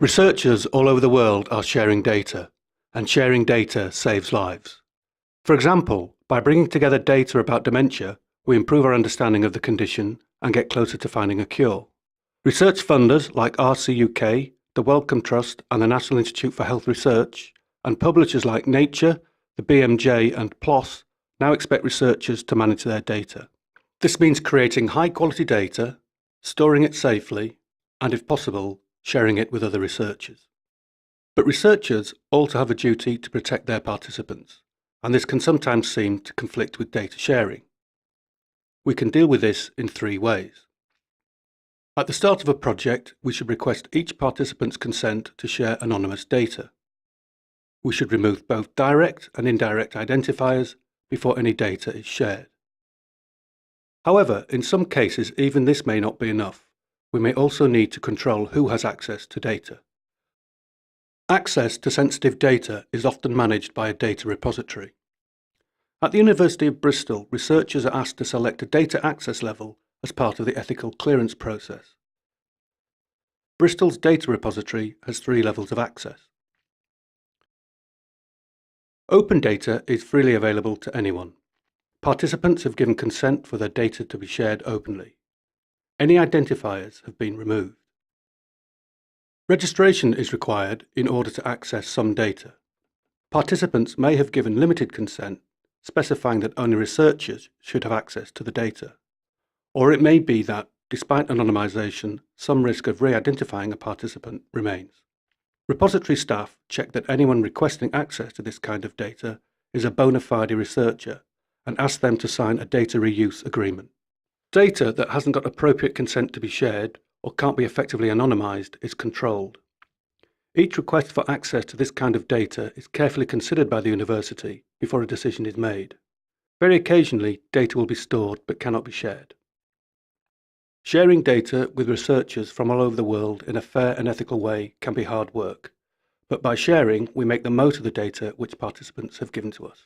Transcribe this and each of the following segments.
Researchers all over the world are sharing data, and sharing data saves lives. For example, by bringing together data about dementia, we improve our understanding of the condition and get closer to finding a cure. Research funders like RCUK, the Wellcome Trust and the National Institute for Health Research, and publishers like Nature, the BMJ and PLOS now expect researchers to manage their data. This means creating high-quality data, storing it safely, and if possible, sharing it with other researchers. But researchers also have a duty to protect their participants, and this can sometimes seem to conflict with data sharing. We can deal with this in three ways. At the start of a project, we should request each participant's consent to share anonymous data. We should remove both direct and indirect identifiers before any data is shared. However, in some cases, even this may not be enough. We may also need to control who has access to data. Access to sensitive data is often managed by a data repository. At the University of Bristol, researchers are asked to select a data access level as part of the ethical clearance process. Bristol's data repository has 3 levels of access. Open data is freely available to anyone. Participants have given consent for their data to be shared openly. Any identifiers have been removed. Registration is required in order to access some data. Participants may have given limited consent, specifying that only researchers should have access to the data. Or it may be that, despite anonymization, some risk of re-identifying a participant remains. Repository staff check that anyone requesting access to this kind of data is a bona fide researcher and ask them to sign a data reuse agreement. Data that hasn't got appropriate consent to be shared or can't be effectively anonymized is controlled. Each request for access to this kind of data is carefully considered by the university before a decision is made. Very occasionally, data will be stored but cannot be shared. Sharing data with researchers from all over the world in a fair and ethical way can be hard work, but by sharing, we make the most of the data which participants have given to us.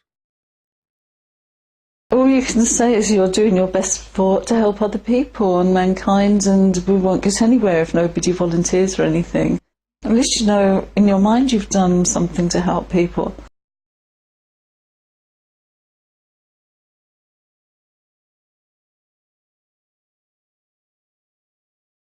All you can say is you're doing your best to help other people and mankind, and we won't get anywhere if nobody volunteers or anything. At least you know in your mind you've done something to help people.